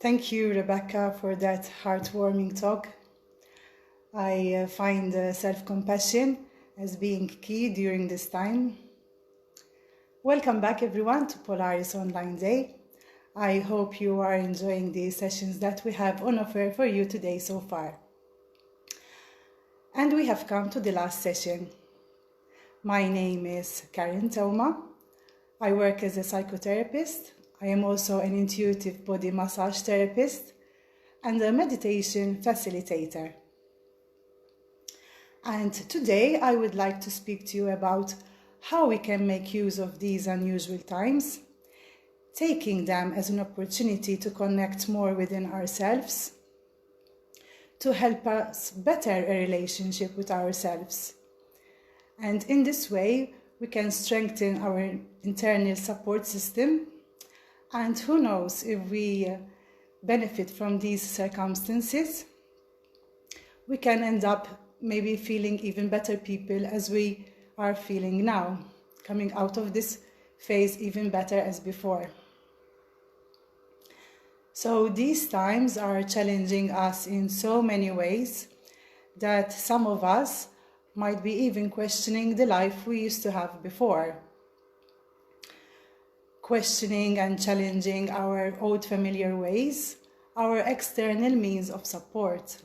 Thank you, Rebecca, for that heartwarming talk. I find self-compassion as being key during this time. Welcome back, everyone, to Polaris Online Day. I hope you are enjoying the sessions that we have on offer for you today so far. And we have come to the last session. My name is Theuma. I work as a psychotherapist. I am also an intuitive body massage therapist and a meditation facilitator. And today I would like to speak to you about how we can make use of these unusual times, taking them as an opportunity to connect more within ourselves, to help us better a relationship with ourselves. And in this way, we can strengthen our internal support system. And who knows, if we benefit from these circumstances, we can end up maybe feeling even better people as we are feeling now, coming out of this phase even better as before. So these times are challenging us in so many ways that some of us might be even questioning the life we used to have before. Questioning and challenging our old familiar ways, our external means of support.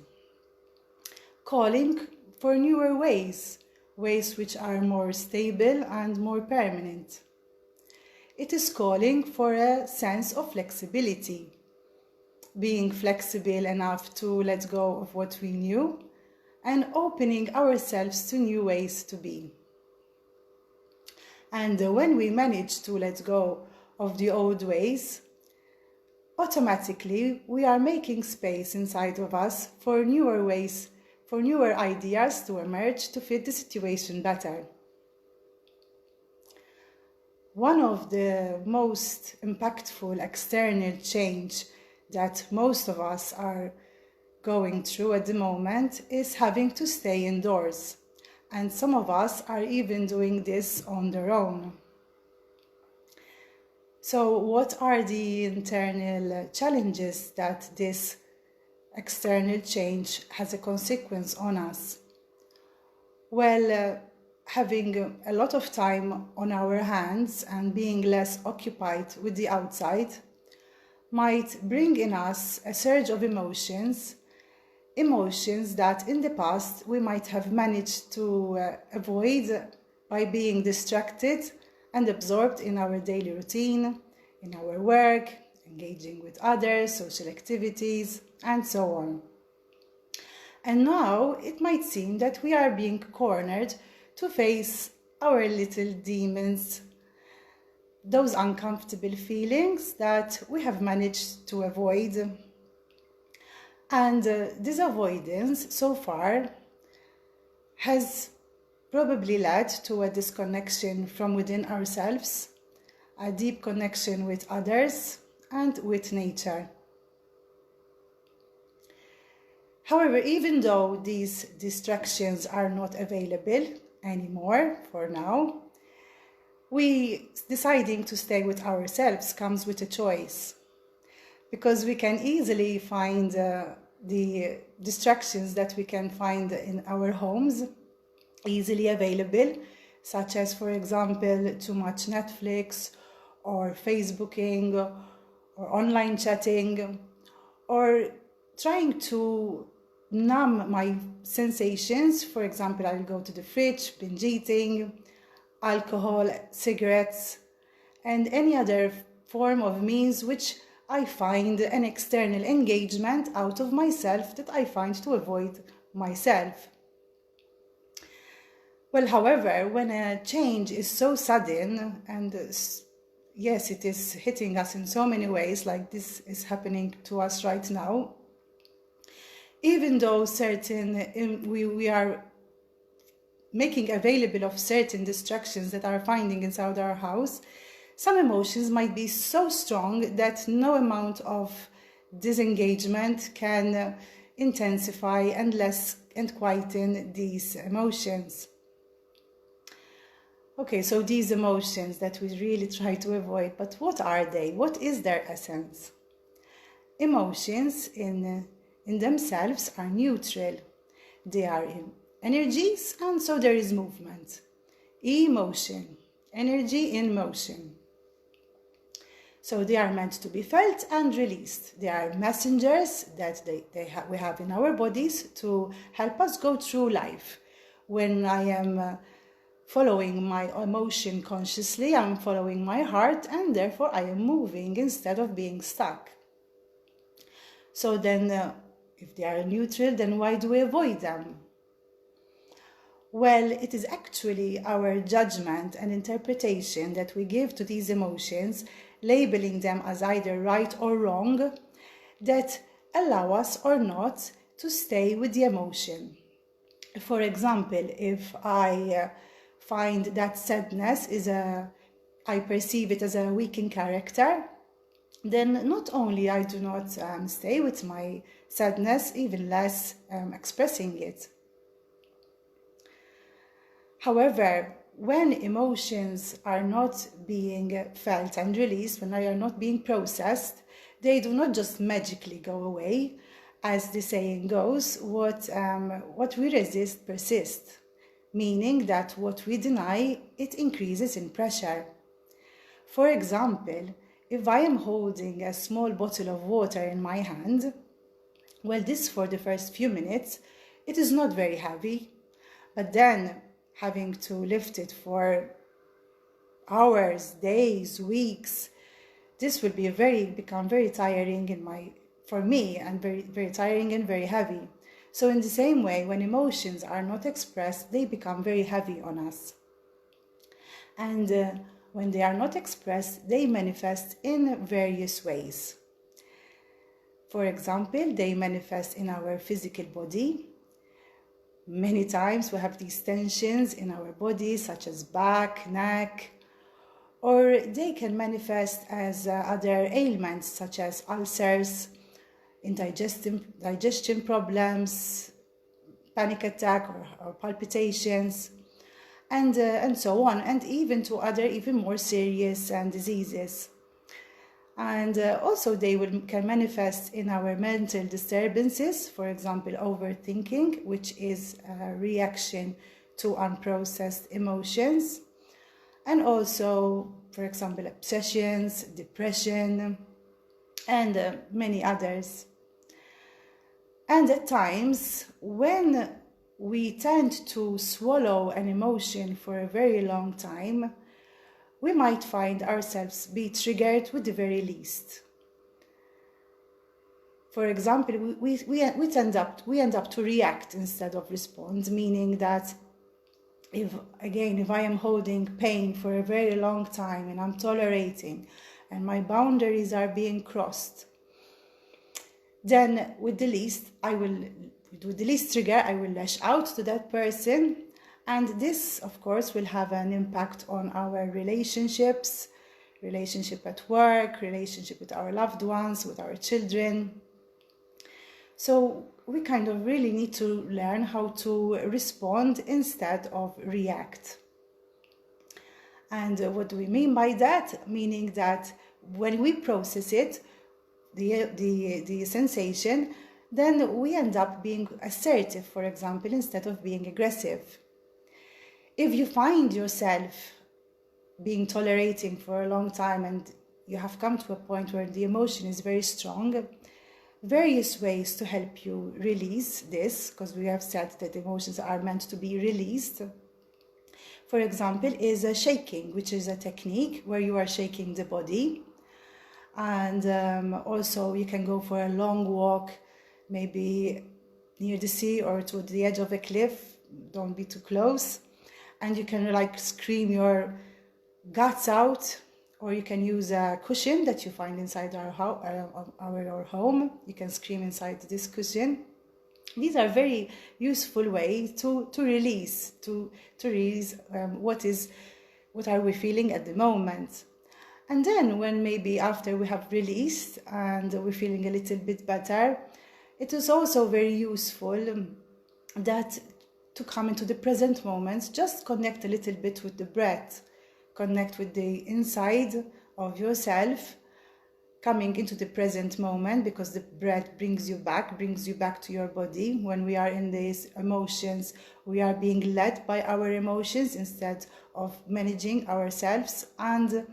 Calling for newer ways which are more stable and more permanent. It is calling for a sense of flexibility, being flexible enough to let go of what we knew and opening ourselves to new ways to be. And when we manage to let go of the old ways, automatically we are making space inside of us for newer ways, for newer ideas to emerge to fit the situation better. One of the most impactful external change that most of us are going through at the moment is having to stay indoors. And some of us are even doing this on their own. So what are the internal challenges that this external change has a consequence on us? Well, having a lot of time on our hands and being less occupied with the outside might bring in us a surge of emotions that in the past we might have managed to avoid by being distracted and absorbed in our daily routine, in our work, engaging with others, social activities, and so on. And now it might seem that we are being cornered to face our little demons, those uncomfortable feelings that we have managed to avoid. And this avoidance so far has probably led to a disconnection from within ourselves, a deep connection with others and with nature. However, even though these distractions are not available anymore for now, deciding to stay with ourselves comes with a choice, because we can easily find the distractions that we can find in our homes easily available, such as, for example, too much Netflix or Facebooking or online chatting, or trying to numb my sensations. For example, I'll go to the fridge, binge eating, alcohol, cigarettes, and any other form of means which I find an external engagement out of myself that I find to avoid myself. Well, however, when a change is so sudden, and yes, it is hitting us in so many ways, like this is happening to us right now, even though we are making available of certain distractions that are finding inside our house, some emotions might be so strong that no amount of disengagement can intensify and quieten these emotions. Okay, so these emotions that we really try to avoid, but what are they? What is their essence? emotions in themselves are neutral. They are in energies, and so there is movement. Emotion, energy in motion. So they are meant to be felt and released. They are messengers that we have in our bodies to help us go through life. When I am following my emotion consciously, I'm following my heart, and therefore I am moving instead of being stuck. So then, if they are neutral, then why do we avoid them? Well, it is actually our judgment and interpretation that we give to these emotions, labeling them as either right or wrong, that allow us or not to stay with the emotion. For example, if I find that sadness I perceive it as a weak in character, then not only I do not stay with my sadness, even less expressing it. However, when emotions are not being felt and released, when they are not being processed, they do not just magically go away. As the saying goes, what we resist persists, meaning that what we deny, it increases in pressure. For example, if I am holding a small bottle of water in my hand, well, this for the first few minutes, it is not very heavy, but then having to lift it for hours, days, weeks, this will become very tiring for me, and very, very tiring and very heavy. So in the same way, when emotions are not expressed, they become very heavy on us. And when they are not expressed, they manifest in various ways. For example, they manifest in our physical body. Many times we have these tensions in our body, such as back, neck, or they can manifest as other ailments, such as ulcers, indigestion problems, panic attack or palpitations, and so on, and even to other even more serious diseases. And also they can manifest in our mental disturbances, for example, overthinking, which is a reaction to unprocessed emotions, and also, for example, obsessions, depression, and many others. And at times, when we tend to swallow an emotion for a very long time, we might find ourselves be triggered with the very least. For example, we end up to react instead of respond, meaning that if I am holding pain for a very long time and I'm tolerating and my boundaries are being crossed, then with the least trigger, I will lash out to that person. And this, of course, will have an impact on our relationships, relationship at work, relationship with our loved ones, with our children. So we kind of really need to learn how to respond instead of react. And what do we mean by that? Meaning that when we process it, the sensation, then we end up being assertive, for example, instead of being aggressive. If you find yourself being tolerating for a long time and you have come to a point where the emotion is very strong, various ways to help you release this, because we have said that emotions are meant to be released. For example, is shaking, which is a technique where you are shaking the body. And also you can go for a long walk, maybe near the sea or to the edge of a cliff. Don't be too close. And you can scream your guts out, or you can use a cushion that you find inside our home. You can scream inside this cushion. These are very useful ways to release what are we feeling at the moment. And then when maybe after we have released and we're feeling a little bit better, it is also very useful that to come into the present moment, just connect a little bit with the breath, connect with the inside of yourself, coming into the present moment, because the breath brings you back to your body. When we are in these emotions, we are being led by our emotions instead of managing ourselves. And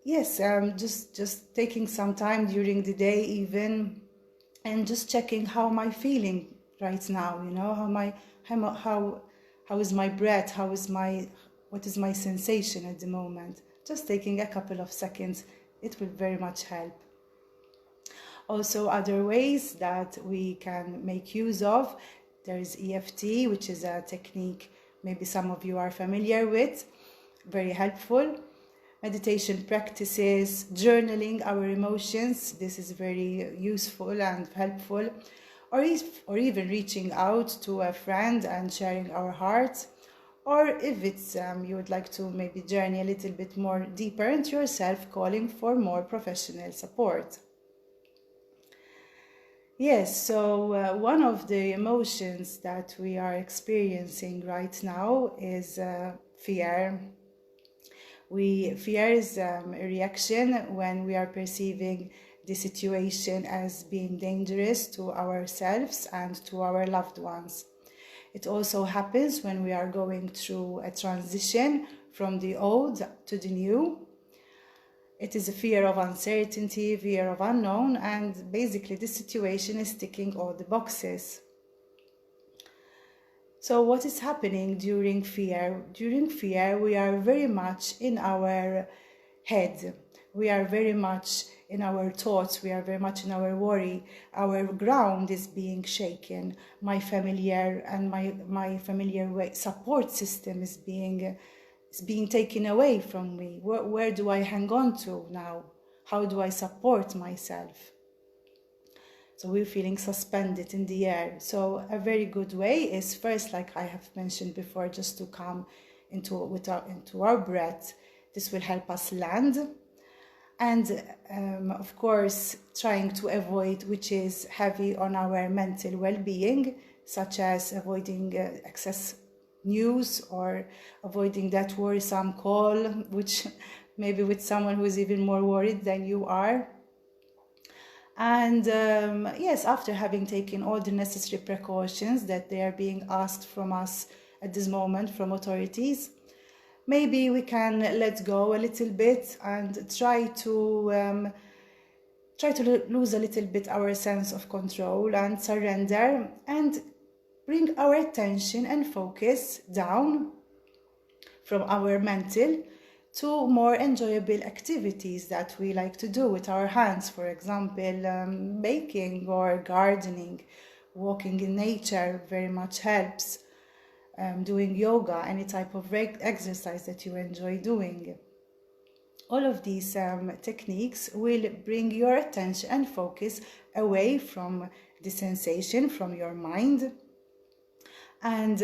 yes, just taking some time during the day even, and just checking how am I feeling right now, how is my breath, what is my sensation at the moment. Just taking a couple of seconds, it will very much help. Also, other ways that we can make use of, there is EFT, which is a technique maybe some of you are familiar with, very helpful. Meditation practices, journaling our emotions, this is very useful and helpful. Or even reaching out to a friend and sharing our hearts. Or if it's you would like to maybe journey a little bit more deeper into yourself, calling for more professional support. Yes, so one of the emotions that we are experiencing right now is fear. Fear is a reaction when we are perceiving the situation as being dangerous to ourselves and to our loved ones. It also happens when we are going through a transition from the old to the new. It is a fear of uncertainty, fear of unknown, and basically the situation is ticking all the boxes. So what is happening during fear? During fear, we are very much in our head. We are very much in our thoughts. We are very much in our worry. Our ground is being shaken. My familiar support system is being taken away from me. Where do I hang on to now? How do I support myself? So we're feeling suspended in the air. So a very good way is first, like I have mentioned before, just to come into our breath. This will help us land. And of course, trying to avoid which is heavy on our mental well-being, such as avoiding excess news or avoiding that worrisome call, which maybe with someone who is even more worried than you are. And yes, after having taken all the necessary precautions that they are being asked from us at this moment from authorities, maybe we can let go a little bit and try to lose a little bit our sense of control and surrender, and bring our attention and focus down from our mental to more enjoyable activities that we like to do with our hands. For example, baking or gardening, walking in nature very much helps. Doing yoga, any type of exercise that you enjoy doing. All of these techniques will bring your attention and focus away from the sensation, from your mind. And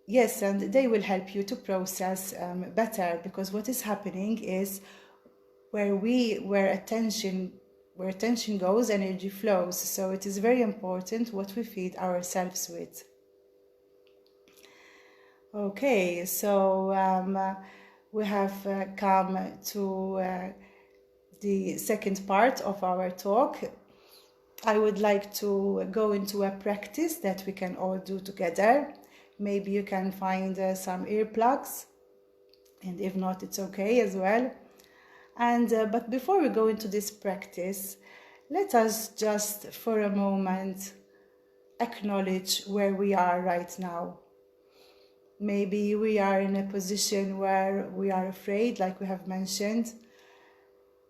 yes, and they will help you to process better, because what is happening is where attention goes, energy flows. So it is very important what we feed ourselves with. Okay, so we have come to the second part of our talk. I would like to go into a practice that we can all do together. Maybe you can find some earplugs, and if not, it's okay as well. And but before we go into this practice, let us just for a moment acknowledge where we are right now. Maybe we are in a position where we are afraid, like we have mentioned.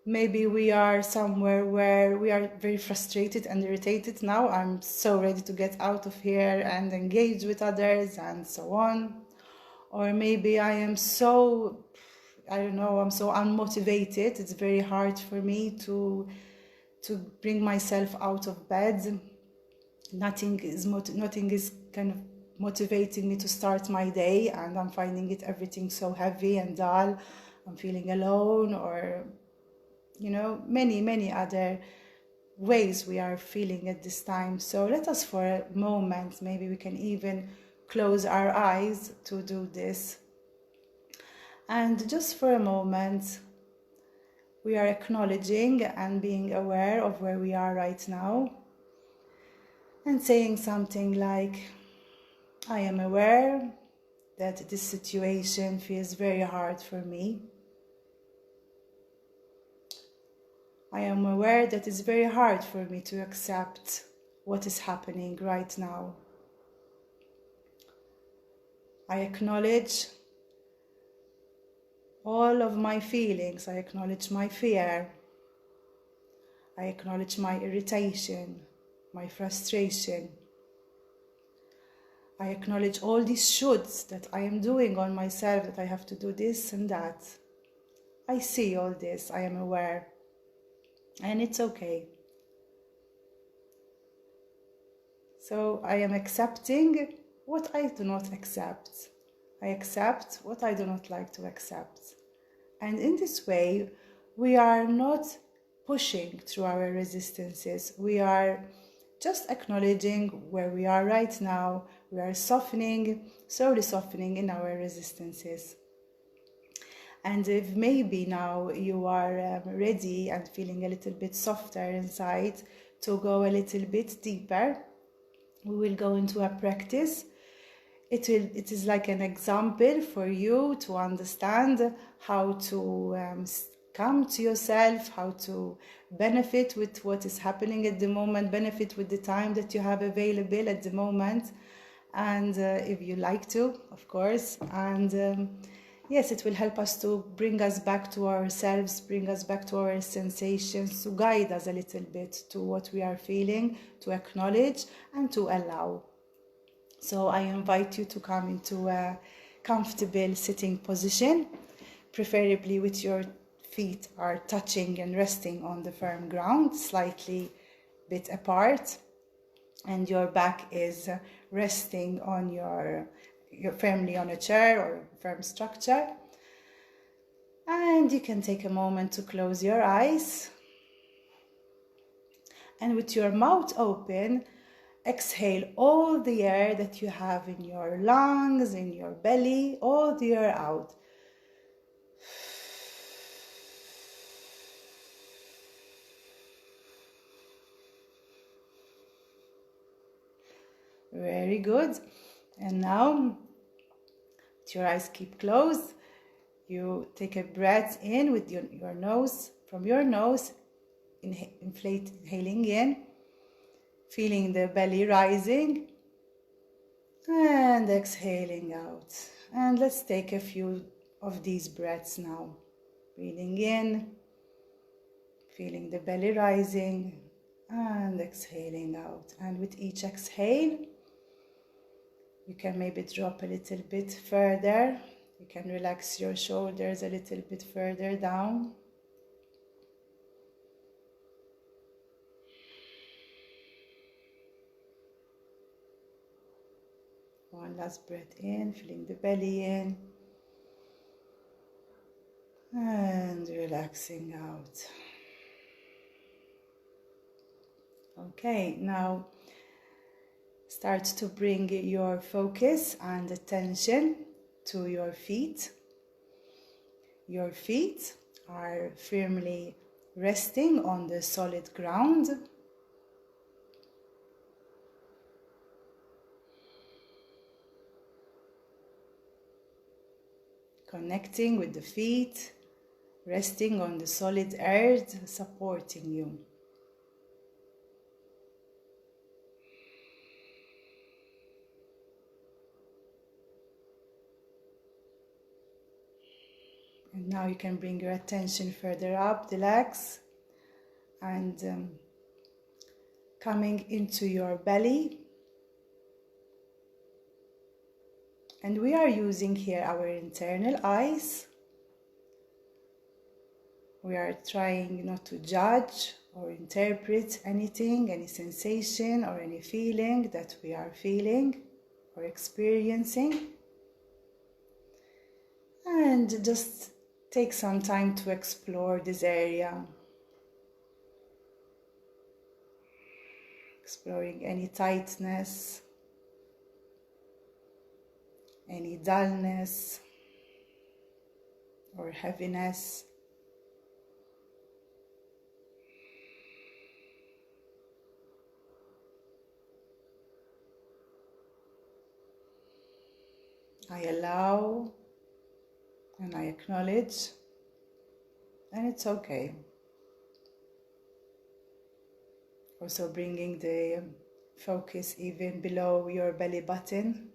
Maybe we are somewhere where we are very frustrated and irritated now. I'm so ready to get out of here and engage with others and so on. Or maybe I'm so unmotivated. It's very hard for me to bring myself out of bed. Nothing is kind of motivating me to start my day, and I'm finding everything so heavy and dull. I'm feeling alone, or many other ways we are feeling at this time. So let us for a moment, maybe we can even close our eyes to do this, and just for a moment we are acknowledging and being aware of where we are right now, and saying something like, I am aware that this situation feels very hard for me. I am aware that it's very hard for me to accept what is happening right now. I acknowledge all of my feelings. I acknowledge my fear. I acknowledge my irritation, my frustration. I acknowledge all these shoulds that I am doing on myself, that I have to do this and that. I see all this, I am aware, and it's okay. So I am accepting what I do not accept. I accept what I do not like to accept. And in this way, we are not pushing through our resistances. We are just acknowledging where we are right now. We are softening, slowly softening in our resistances. And if maybe now you are ready and feeling a little bit softer inside to go a little bit deeper, we will go into a practice. It is like an example for you to understand how to come to yourself, how to benefit with what is happening at the moment, benefit with the time that you have available at the moment, and if you like to, of course. And yes, it will help us to bring us back to ourselves, bring us back to our sensations, to guide us a little bit to what we are feeling, to acknowledge and to allow. So I invite you to come into a comfortable sitting position, preferably with your feet are touching and resting on the firm ground, slightly bit apart, and your back is resting on your firmly on a chair or firm structure. And you can take a moment to close your eyes, and with your mouth open, exhale all the air that you have in your lungs, in your belly, all the air out. Very good. And now, with your eyes keep closed, you take a breath in with your nose, from your nose, inhaling in, feeling the belly rising, and exhaling out. And let's take a few of these breaths now. Breathing in, feeling the belly rising, and exhaling out. And with each exhale, you can maybe drop a little bit further. You can relax your shoulders a little bit further down. One last breath in, feeling the belly in. And relaxing out. Okay, now start to bring your focus and attention to your feet. Your feet are firmly resting on the solid ground. Connecting with the feet, resting on the solid earth, supporting you. And now you can bring your attention further up the legs and coming into your belly. And we are using here our internal eyes. We are trying not to judge or interpret anything, any sensation or any feeling that we are feeling or experiencing. And just take some time to explore this area. Exploring any tightness, any dullness or heaviness. I allow and I acknowledge, and it's okay. Also bringing the focus even below your belly button.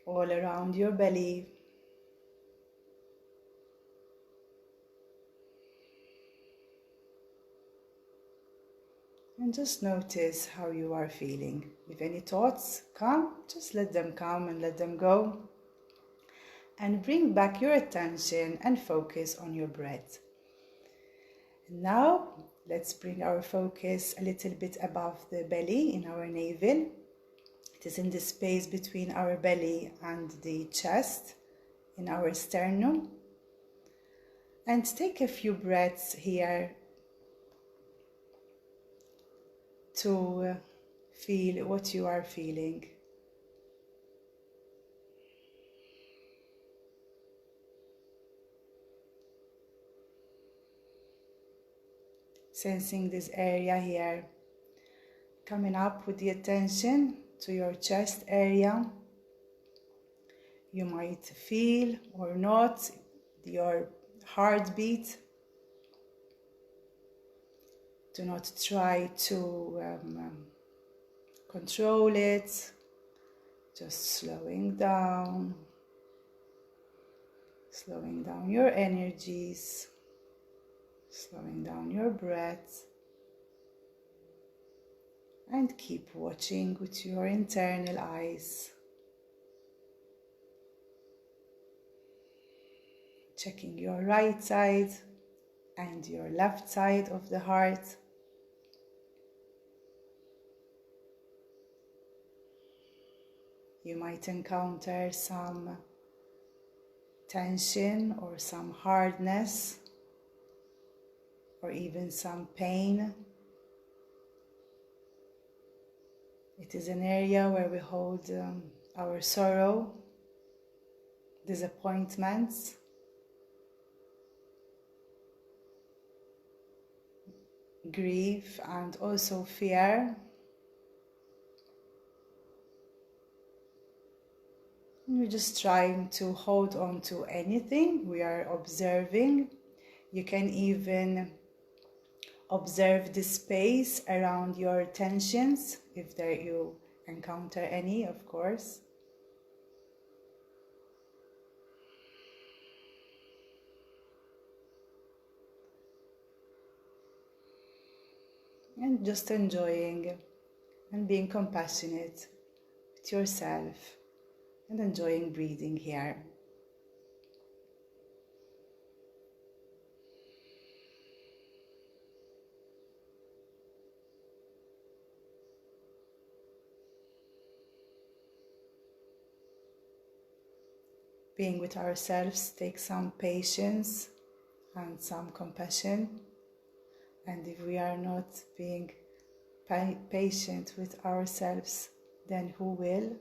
All around your belly. And just notice how you are feeling. If any thoughts come, just let them come and let them go. And bring back your attention and focus on your breath. And now, let's bring our focus a little bit above the belly in our navel. It is in the space between our belly and the chest, in our sternum. And take a few breaths here to feel what you are feeling. Sensing this area here, coming up with the attention to your chest area. You might feel or not your heartbeat. Do not try to control it, just slowing down your energies, slowing down your breath, and keep watching with your internal eyes, checking your right side and your left side of the heart. You might encounter some tension or some hardness or even some pain. It is an area where we hold our sorrow, disappointments, grief, and also fear. We're just trying to hold on to anything we are observing. You can even observe the space around your tensions, if there you encounter any, of course. And just enjoying and being compassionate with yourself and enjoying breathing here. Being with ourselves takes some patience and some compassion. And if we are not being patient with ourselves, then who will?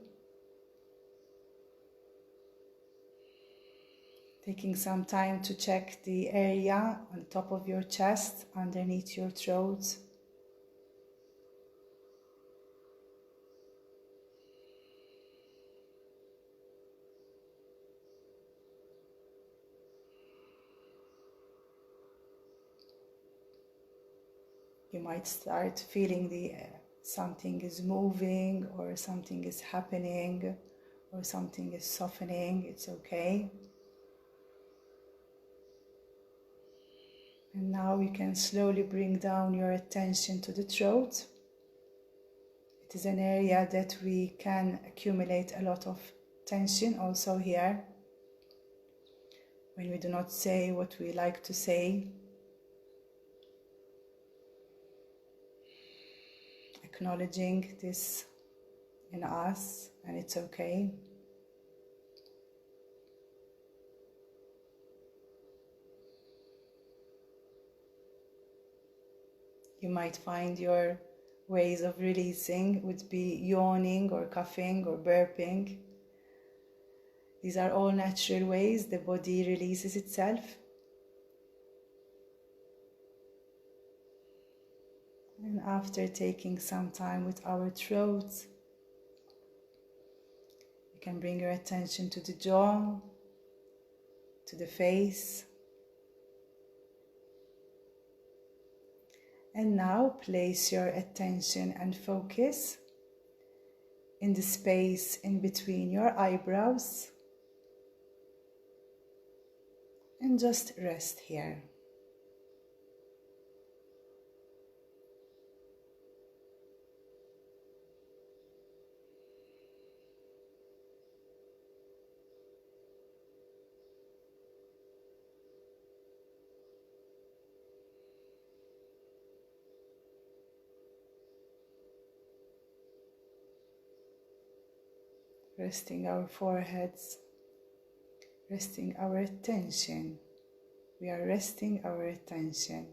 Taking some time to check the area on top of your chest, underneath your throat. You might start feeling something is moving or something is happening or something is softening. It's okay. And now you can slowly bring down your attention to the throat. It is an area that we can accumulate a lot of tension also here, when we do not say what we like to say. Acknowledging this in us, and it's okay. You might find your ways of releasing would be yawning or coughing or burping. These are all natural ways the body releases itself. And after taking some time with our throat, you can bring your attention to the jaw, to the face. And now place your attention and focus in the space in between your eyebrows. And just rest here. Resting our foreheads, resting our attention. We are resting our attention.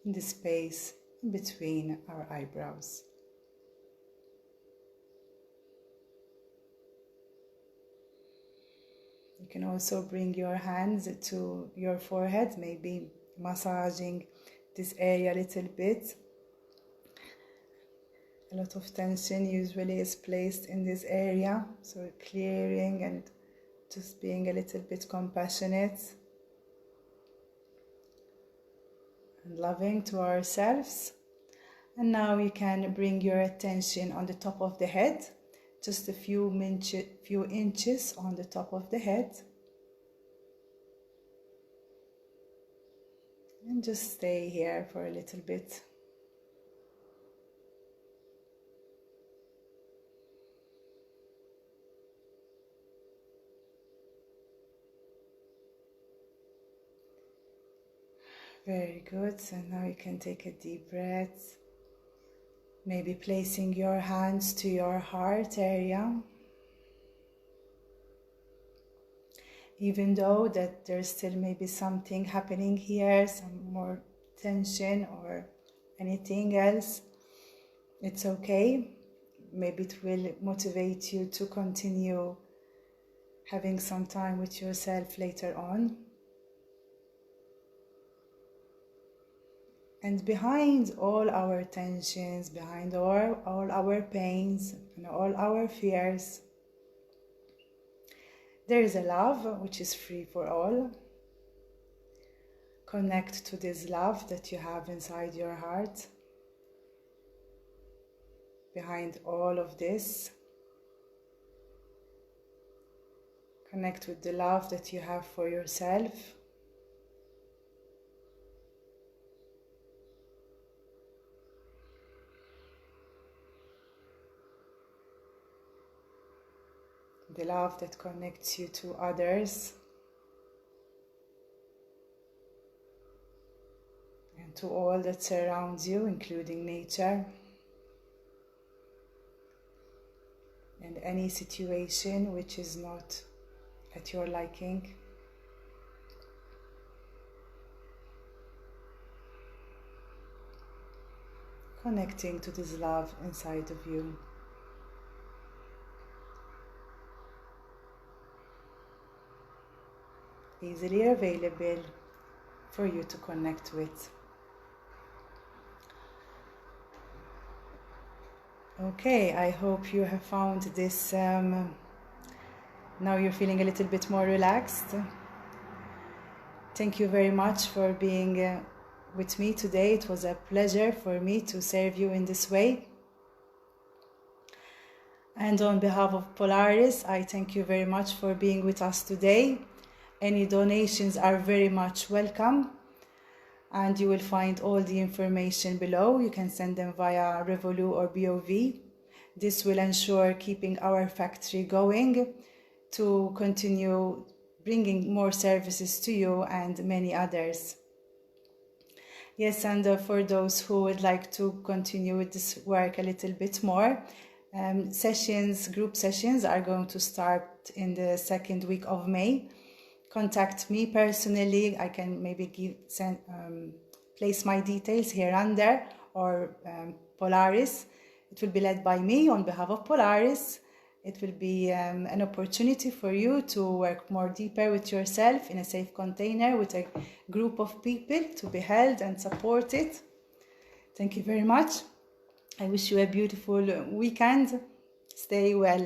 In the space in between our eyebrows. You can also bring your hands to your forehead, maybe massaging this area a little bit. A lot of tension usually is placed in this area, so clearing and just being a little bit compassionate and loving to ourselves. And now you can bring your attention on the top of the head, just a few inches on the top of the head. And just stay here for a little bit. Very good. And now you can take a deep breath. Maybe placing your hands to your heart area. Even though that there's still maybe something happening here, some more tension or anything else, it's okay. Maybe it will motivate you to continue having some time with yourself later on. And behind all our tensions, behind all our pains and all our fears, there is a love which is free for all. Connect to this love that you have inside your heart. Behind all of this, connect with the love that you have for yourself. The love that connects you to others and to all that surrounds you, including nature and any situation which is not at your liking. Connecting to this love inside of you. Easily available for you to connect with. Okay, I hope you have found this, now you're feeling a little bit more relaxed. Thank you very much for being with me today. It was a pleasure for me to serve you in this way. And on behalf of Polaris, I thank you very much for being with us today. Any donations are very much welcome, and you will find all the information below. You can send them via Revolut or BOV. This will ensure keeping our factory going to continue bringing more services to you and many others. Yes, and for those who would like to continue with this work a little bit more, group sessions are going to start in the second week of May. Contact me personally. I can maybe place my details here under, or Polaris. It will be led by me on behalf of Polaris. It will be an opportunity for you to work more deeper with yourself in a safe container with a group of people to be held and supported. Thank you very much. I wish you a beautiful weekend. Stay well.